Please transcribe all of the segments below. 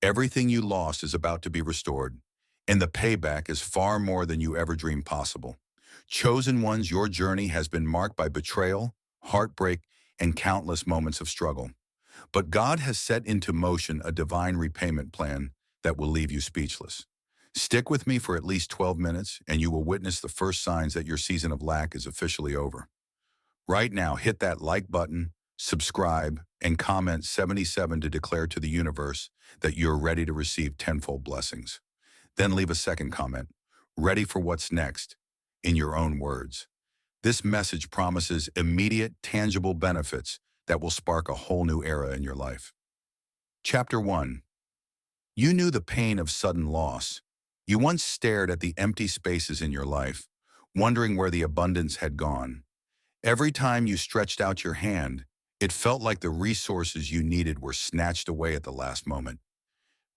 Everything you lost is about to be restored, and the payback is far more than you ever dreamed possible. Chosen ones, your journey has been marked by betrayal, heartbreak, and countless moments of struggle. But God has set into motion a divine repayment plan that will leave you speechless. Stick with me for at least 12 minutes, and you will witness the first signs that your season of lack is officially over. Right now, hit that like button, subscribe, and comment 77 to declare to the universe that you're ready to receive tenfold blessings. Then leave a second comment, ready for what's next, in your own words. This message promises immediate, tangible benefits that will spark a whole new era in your life. Chapter 1. You knew the pain of sudden loss. You once stared at the empty spaces in your life, wondering where the abundance had gone. Every time you stretched out your hand, it felt like the resources you needed were snatched away at the last moment.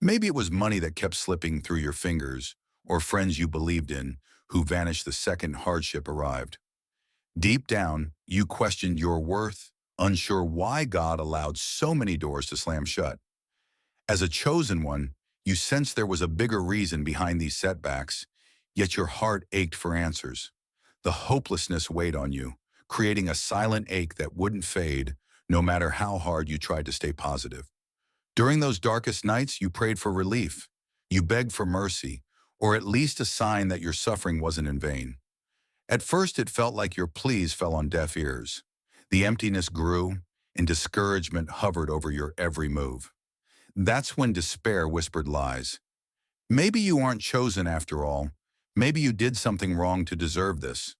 Maybe it was money that kept slipping through your fingers, or friends you believed in who vanished the second hardship arrived. Deep down, you questioned your worth, unsure why God allowed so many doors to slam shut. As a chosen one, you sensed there was a bigger reason behind these setbacks, yet your heart ached for answers. The hopelessness weighed on you, creating a silent ache that wouldn't fade, no matter how hard you tried to stay positive. During those darkest nights, you prayed for relief. You begged for mercy, or at least a sign that your suffering wasn't in vain. At first, it felt like your pleas fell on deaf ears. The emptiness grew, and discouragement hovered over your every move. That's when despair whispered lies. Maybe you aren't chosen after all. Maybe you did something wrong to deserve this.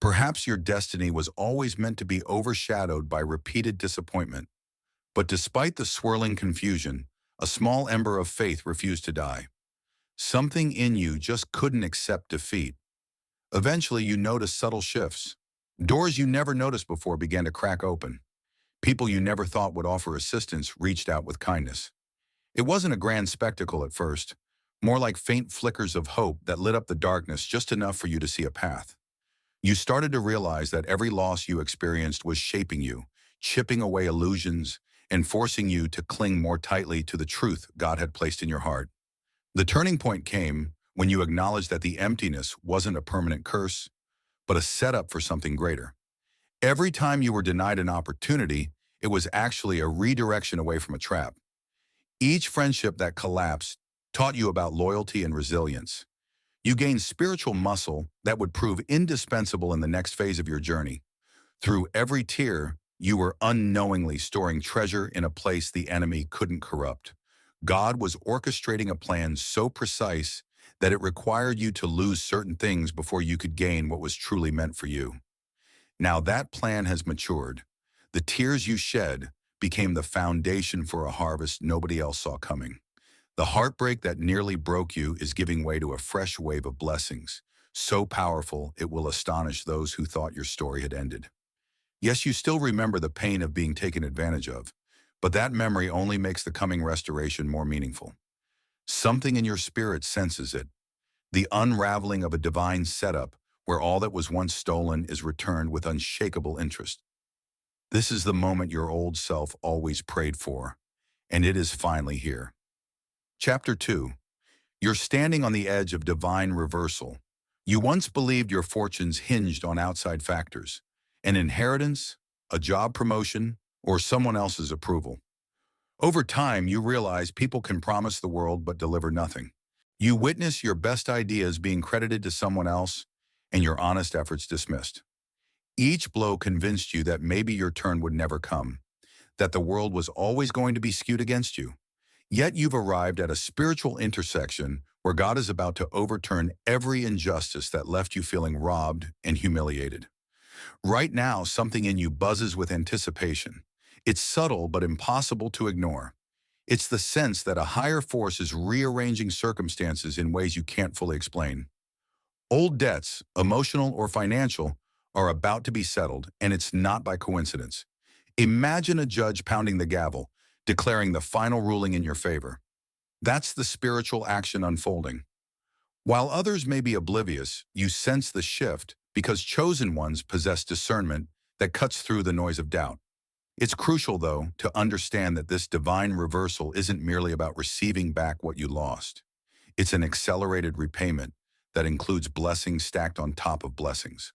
Perhaps your destiny was always meant to be overshadowed by repeated disappointment. But despite the swirling confusion, a small ember of faith refused to die. Something in you just couldn't accept defeat. Eventually, you noticed subtle shifts. Doors you never noticed before began to crack open. People you never thought would offer assistance reached out with kindness. It wasn't a grand spectacle at first, more like faint flickers of hope that lit up the darkness just enough for you to see a path. You started to realize that every loss you experienced was shaping you, chipping away illusions, and forcing you to cling more tightly to the truth God had placed in your heart. The turning point came when you acknowledged that the emptiness wasn't a permanent curse, but a setup for something greater. Every time you were denied an opportunity, it was actually a redirection away from a trap. Each friendship that collapsed taught you about loyalty and resilience. You gained spiritual muscle that would prove indispensable in the next phase of your journey. Through every tear, you were unknowingly storing treasure in a place the enemy couldn't corrupt. God was orchestrating a plan so precise that it required you to lose certain things before you could gain what was truly meant for you. Now that plan has matured. The tears you shed became the foundation for a harvest nobody else saw coming. The heartbreak that nearly broke you is giving way to a fresh wave of blessings, so powerful it will astonish those who thought your story had ended. Yes, you still remember the pain of being taken advantage of, but that memory only makes the coming restoration more meaningful. Something in your spirit senses it, the unraveling of a divine setup where all that was once stolen is returned with unshakable interest. This is the moment your old self always prayed for, and it is finally here. Chapter 2. You're standing on the edge of divine reversal. You once believed your fortunes hinged on outside factors, an inheritance, a job promotion, or someone else's approval. Over time, you realize people can promise the world but deliver nothing. You witness your best ideas being credited to someone else and your honest efforts dismissed. Each blow convinced you that maybe your turn would never come, that the world was always going to be skewed against you. Yet you've arrived at a spiritual intersection where God is about to overturn every injustice that left you feeling robbed and humiliated. Right now, something in you buzzes with anticipation. It's subtle but impossible to ignore. It's the sense that a higher force is rearranging circumstances in ways you can't fully explain. Old debts, emotional or financial, are about to be settled, and it's not by coincidence. Imagine a judge pounding the gavel, declaring the final ruling in your favor. That's the spiritual action unfolding. While others may be oblivious, you sense the shift because chosen ones possess discernment that cuts through the noise of doubt. It's crucial, though, to understand that this divine reversal isn't merely about receiving back what you lost. It's an accelerated repayment that includes blessings stacked on top of blessings.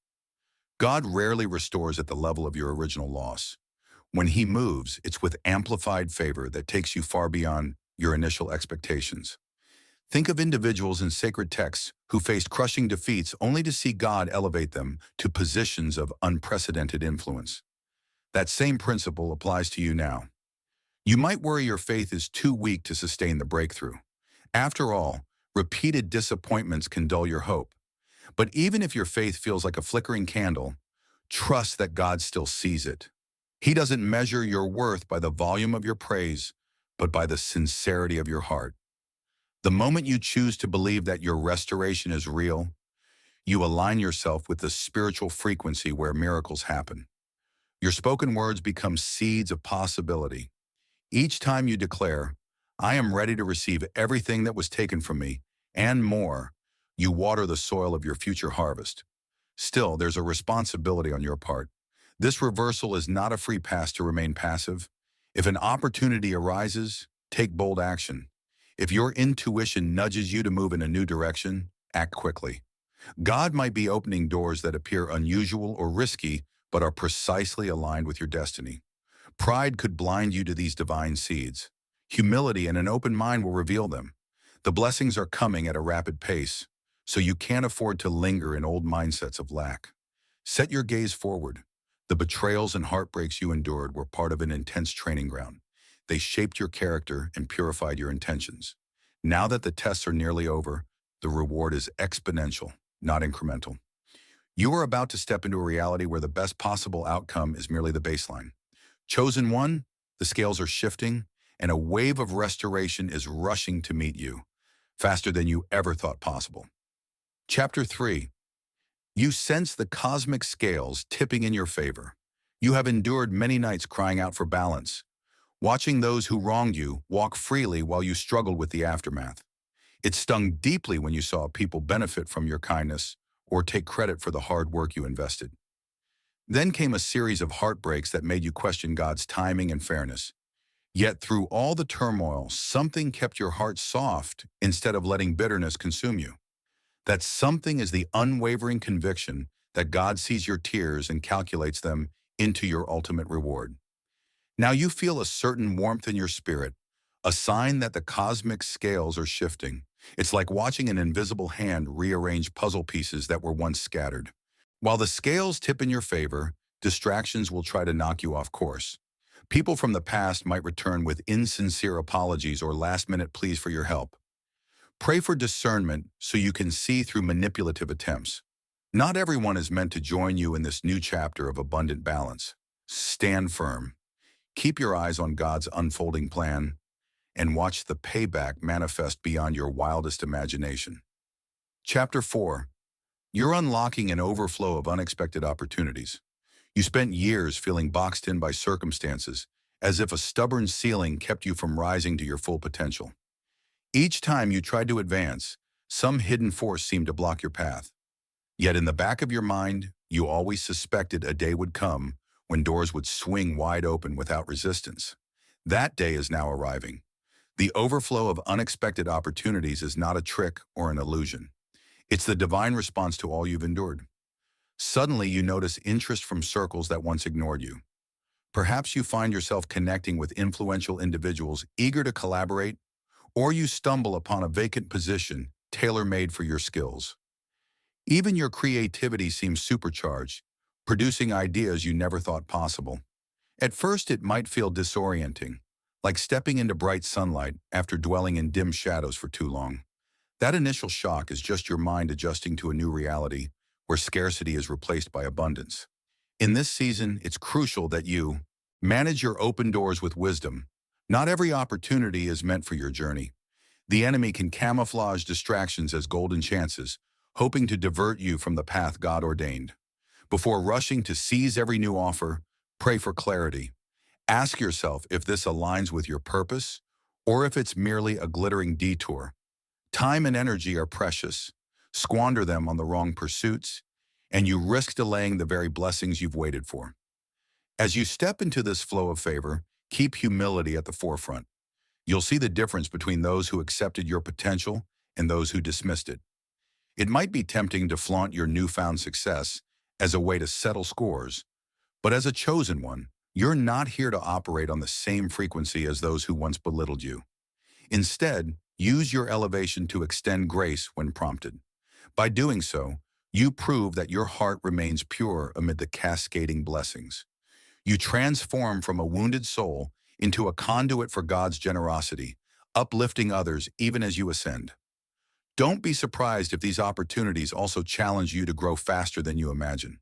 God rarely restores at the level of your original loss. When He moves, it's with amplified favor that takes you far beyond your initial expectations. Think of individuals in sacred texts who faced crushing defeats only to see God elevate them to positions of unprecedented influence. That same principle applies to you now. You might worry your faith is too weak to sustain the breakthrough. After all, repeated disappointments can dull your hope. But even if your faith feels like a flickering candle, trust that God still sees it. He doesn't measure your worth by the volume of your praise, but by the sincerity of your heart. The moment you choose to believe that your restoration is real, you align yourself with the spiritual frequency where miracles happen. Your spoken words become seeds of possibility. Each time you declare, "I am ready to receive everything that was taken from me," and more, you water the soil of your future harvest. Still, there's a responsibility on your part. This reversal is not a free pass to remain passive. If an opportunity arises, take bold action. If your intuition nudges you to move in a new direction, act quickly. God might be opening doors that appear unusual or risky, but are precisely aligned with your destiny. Pride could blind you to these divine seeds. Humility and an open mind will reveal them. The blessings are coming at a rapid pace, so you can't afford to linger in old mindsets of lack. Set your gaze forward. The betrayals and heartbreaks you endured were part of an intense training ground. They shaped your character and purified your intentions. Now that the tests are nearly over, the reward is exponential, not incremental. You are about to step into a reality where the best possible outcome is merely the baseline. Chosen one, the scales are shifting, and a wave of restoration is rushing to meet you, faster than you ever thought possible. Chapter 3. You sense the cosmic scales tipping in your favor. You have endured many nights crying out for balance, watching those who wronged you walk freely while you struggled with the aftermath. It stung deeply when you saw people benefit from your kindness or take credit for the hard work you invested. Then came a series of heartbreaks that made you question God's timing and fairness. Yet through all the turmoil, something kept your heart soft instead of letting bitterness consume you. That something is the unwavering conviction that God sees your tears and calculates them into your ultimate reward. Now you feel a certain warmth in your spirit, a sign that the cosmic scales are shifting. It's like watching an invisible hand rearrange puzzle pieces that were once scattered. While the scales tip in your favor, distractions will try to knock you off course. People from the past might return with insincere apologies or last-minute pleas for your help. Pray for discernment so you can see through manipulative attempts. Not everyone is meant to join you in this new chapter of abundant balance. Stand firm. Keep your eyes on God's unfolding plan and watch the payback manifest beyond your wildest imagination. Chapter 4. You're unlocking an overflow of unexpected opportunities. You spent years feeling boxed in by circumstances, as if a stubborn ceiling kept you from rising to your full potential. Each time you tried to advance, some hidden force seemed to block your path. Yet in the back of your mind, you always suspected a day would come when doors would swing wide open without resistance. That day is now arriving. The overflow of unexpected opportunities is not a trick or an illusion. It's the divine response to all you've endured. Suddenly, you notice interest from circles that once ignored you. Perhaps you find yourself connecting with influential individuals eager to collaborate, or you stumble upon a vacant position tailor-made for your skills. Even your creativity seems supercharged, producing ideas you never thought possible. At first, it might feel disorienting, like stepping into bright sunlight after dwelling in dim shadows for too long. That initial shock is just your mind adjusting to a new reality where scarcity is replaced by abundance. In this season, it's crucial that you manage your open doors with wisdom. Not every opportunity is meant for your journey. The enemy can camouflage distractions as golden chances, hoping to divert you from the path God ordained. Before rushing to seize every new offer, pray for clarity. Ask yourself if this aligns with your purpose or if it's merely a glittering detour. Time and energy are precious. Squander them on the wrong pursuits, and you risk delaying the very blessings you've waited for. As you step into this flow of favor, keep humility at the forefront. You'll see the difference between those who accepted your potential and those who dismissed it. It might be tempting to flaunt your newfound success as a way to settle scores, but as a chosen one, you're not here to operate on the same frequency as those who once belittled you. Instead, use your elevation to extend grace when prompted. By doing so, you prove that your heart remains pure amid the cascading blessings. You transform from a wounded soul into a conduit for God's generosity, uplifting others even as you ascend. Don't be surprised if these opportunities also challenge you to grow faster than you imagine.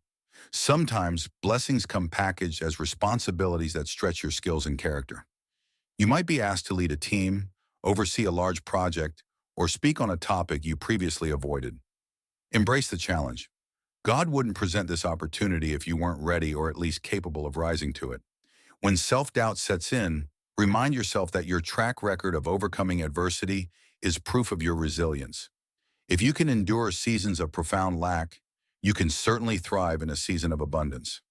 Sometimes, blessings come packaged as responsibilities that stretch your skills and character. You might be asked to lead a team, oversee a large project, or speak on a topic you previously avoided. Embrace the challenge. God wouldn't present this opportunity if you weren't ready or at least capable of rising to it. When self-doubt sets in, remind yourself that your track record of overcoming adversity is proof of your resilience. If you can endure seasons of profound lack, you can certainly thrive in a season of abundance.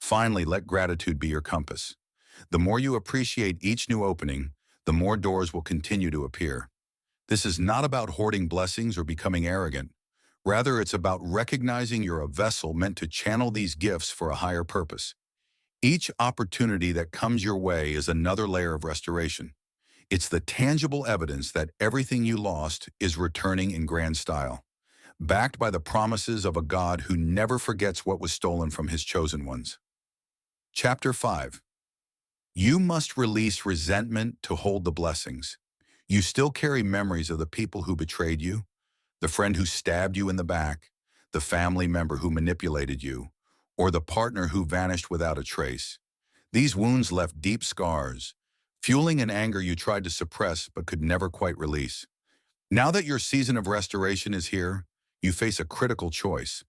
Finally, let gratitude be your compass. The more you appreciate each new opening, the more doors will continue to appear. This is not about hoarding blessings or becoming arrogant. Rather, it's about recognizing you're a vessel meant to channel these gifts for a higher purpose. Each opportunity that comes your way is another layer of restoration. It's the tangible evidence that everything you lost is returning in grand style, backed by the promises of a God who never forgets what was stolen from his chosen ones. Chapter 5. You must release resentment to hold the blessings. You still carry memories of the people who betrayed you, the friend who stabbed you in the back, the family member who manipulated you, or the partner who vanished without a trace. These wounds left deep scars, fueling an anger you tried to suppress but could never quite release. Now that your season of restoration is here, you face a critical choice.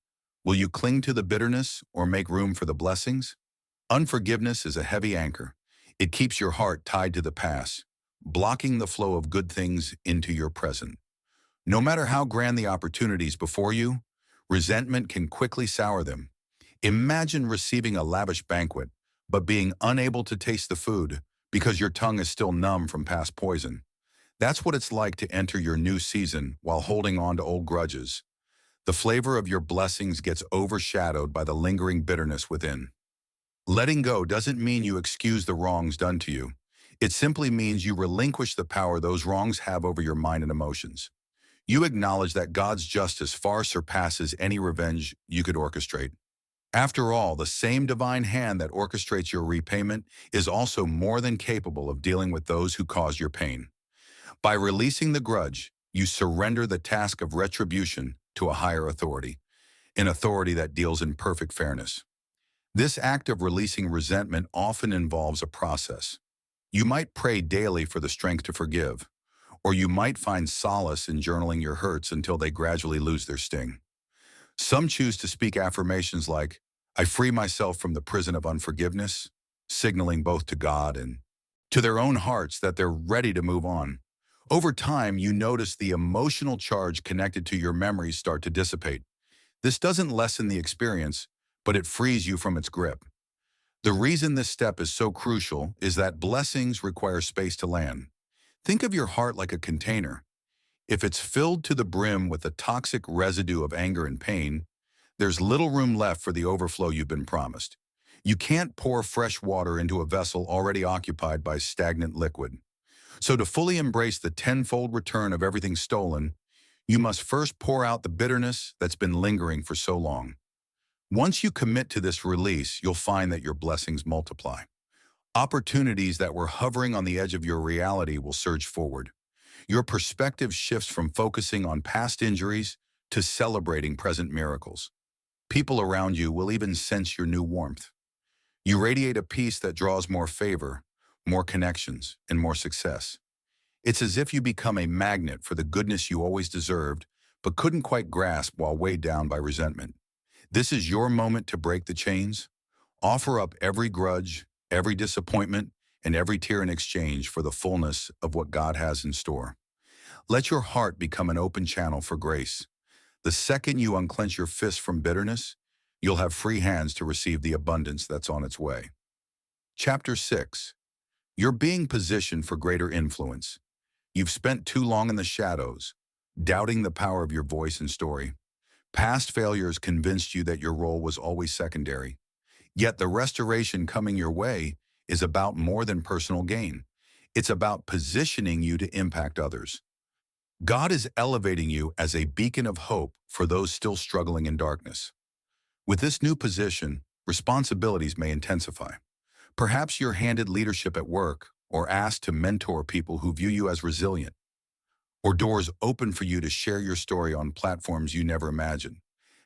Will you cling to the bitterness or make room for the blessings? Unforgiveness is a heavy anchor. It keeps your heart tied to the past, blocking the flow of good things into your present. No matter how grand the opportunities before you, resentment can quickly sour them. Imagine receiving a lavish banquet, but being unable to taste the food because your tongue is still numb from past poison. That's what it's like to enter your new season while holding on to old grudges. The flavor of your blessings gets overshadowed by the lingering bitterness within. Letting go doesn't mean you excuse the wrongs done to you. It simply means you relinquish the power those wrongs have over your mind and emotions. You acknowledge that God's justice far surpasses any revenge you could orchestrate. After all, the same divine hand that orchestrates your repayment is also more than capable of dealing with those who caused your pain. By releasing the grudge, you surrender the task of retribution to a higher authority, an authority that deals in perfect fairness. This act of releasing resentment often involves a process. You might pray daily for the strength to forgive, or you might find solace in journaling your hurts until they gradually lose their sting. Some choose to speak affirmations like, "I free myself from the prison of unforgiveness," signaling both to God and to their own hearts that they're ready to move on. Over time, you notice the emotional charge connected to your memories start to dissipate. This doesn't lessen the experience, but it frees you from its grip. The reason this step is so crucial is that blessings require space to land. Think of your heart like a container. If it's filled to the brim with the toxic residue of anger and pain, there's little room left for the overflow you've been promised. You can't pour fresh water into a vessel already occupied by stagnant liquid. So to fully embrace the tenfold return of everything stolen, you must first pour out the bitterness that's been lingering for so long. Once you commit to this release, you'll find that your blessings multiply. Opportunities that were hovering on the edge of your reality will surge forward. Your perspective shifts from focusing on past injuries to celebrating present miracles. People around you will even sense your new warmth. You radiate a peace that draws more favor, more connections, and more success. It's as if you become a magnet for the goodness you always deserved, but couldn't quite grasp while weighed down by resentment. This is your moment to break the chains. Offer up every grudge, every disappointment, and every tear in exchange for the fullness of what God has in store. Let your heart become an open channel for grace. The second you unclench your fist from bitterness, you'll have free hands to receive the abundance that's on its way. Chapter 6. You're being positioned for greater influence. You've spent too long in the shadows, doubting the power of your voice and story. Past failures convinced you that your role was always secondary. Yet the restoration coming your way is about more than personal gain. It's about positioning you to impact others. God is elevating you as a beacon of hope for those still struggling in darkness. With this new position, responsibilities may intensify. Perhaps you're handed leadership at work or asked to mentor people who view you as resilient, or doors open for you to share your story on platforms you never imagined.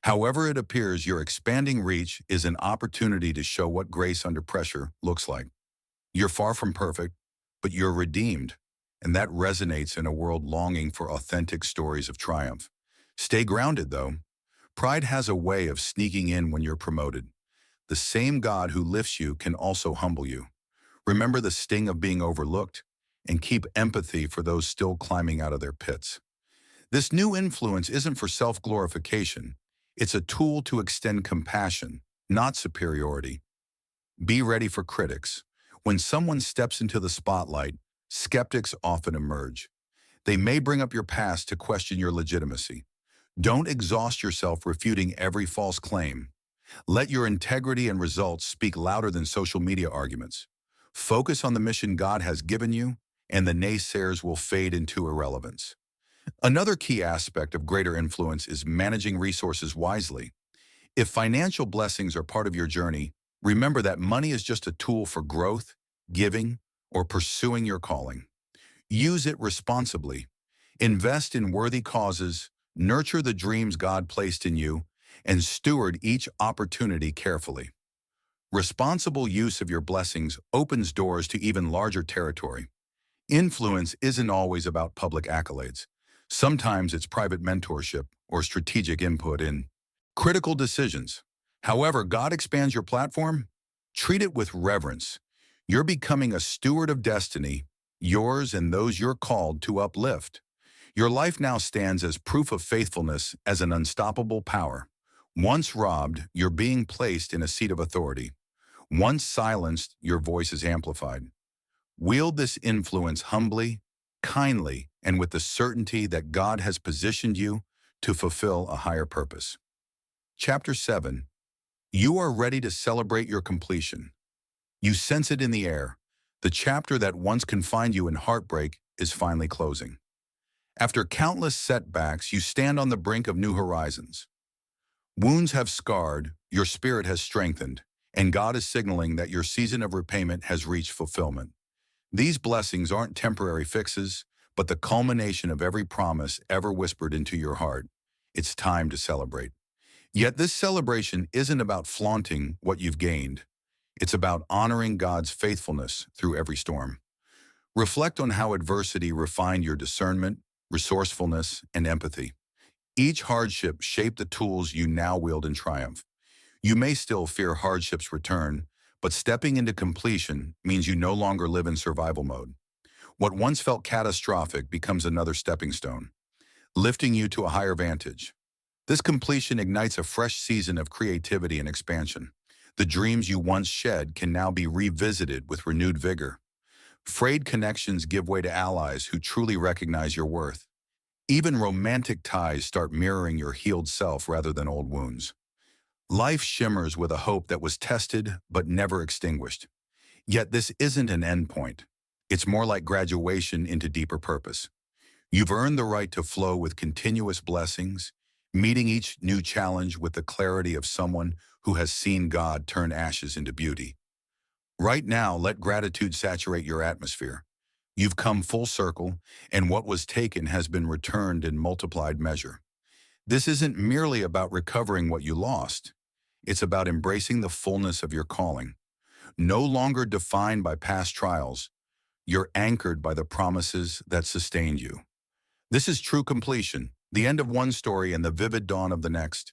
However it appears, your expanding reach is an opportunity to show what grace under pressure looks like. You're far from perfect, but you're redeemed, and that resonates in a world longing for authentic stories of triumph. Stay grounded, though. Pride has a way of sneaking in when you're promoted. The same God who lifts you can also humble you. Remember the sting of being overlooked, and keep empathy for those still climbing out of their pits. This new influence isn't for self-glorification. It's a tool to extend compassion, not superiority. Be ready for critics. When someone steps into the spotlight, skeptics often emerge. They may bring up your past to question your legitimacy. Don't exhaust yourself refuting every false claim. Let your integrity and results speak louder than social media arguments. Focus on the mission God has given you, and the naysayers will fade into irrelevance. Another key aspect of greater influence is managing resources wisely. If financial blessings are part of your journey, remember that money is just a tool for growth, giving, or pursuing your calling. Use it responsibly. Invest in worthy causes, nurture the dreams God placed in you, and steward each opportunity carefully. Responsible use of your blessings opens doors to even larger territory. Influence isn't always about public accolades. Sometimes it's private mentorship or strategic input in critical decisions. However God expands your platform, treat it with reverence. You're becoming a steward of destiny, yours and those you're called to uplift. Your life now stands as proof of faithfulness as an unstoppable power. Once robbed, you're being placed in a seat of authority. Once silenced, your voice is amplified. Wield this influence humbly, kindly, and with the certainty that God has positioned you to fulfill a higher purpose. Chapter 7. You are ready to celebrate your completion. You sense it in the air. The chapter that once confined you in heartbreak is finally closing. After countless setbacks, you stand on the brink of new horizons. Wounds have scarred, your spirit has strengthened, and God is signaling that your season of repayment has reached fulfillment. These blessings aren't temporary fixes, but the culmination of every promise ever whispered into your heart. It's time to celebrate. Yet this celebration isn't about flaunting what you've gained. It's about honoring God's faithfulness through every storm. Reflect on how adversity refined your discernment, resourcefulness, and empathy. Each hardship shaped the tools you now wield in triumph. You may still fear hardship's return, but stepping into completion means you no longer live in survival mode. What once felt catastrophic becomes another stepping stone, lifting you to a higher vantage. This completion ignites a fresh season of creativity and expansion. The dreams you once shed can now be revisited with renewed vigor. Frayed connections give way to allies who truly recognize your worth. Even romantic ties start mirroring your healed self rather than old wounds. Life shimmers with a hope that was tested but never extinguished. Yet this isn't an endpoint. It's more like graduation into deeper purpose. You've earned the right to flow with continuous blessings, meeting each new challenge with the clarity of someone who has seen God turn ashes into beauty. Right now, let gratitude saturate your atmosphere. You've come full circle, and what was taken has been returned in multiplied measure. This isn't merely about recovering what you lost. It's about embracing the fullness of your calling. No longer defined by past trials, you're anchored by the promises that sustained you. This is true completion, the end of one story and the vivid dawn of the next.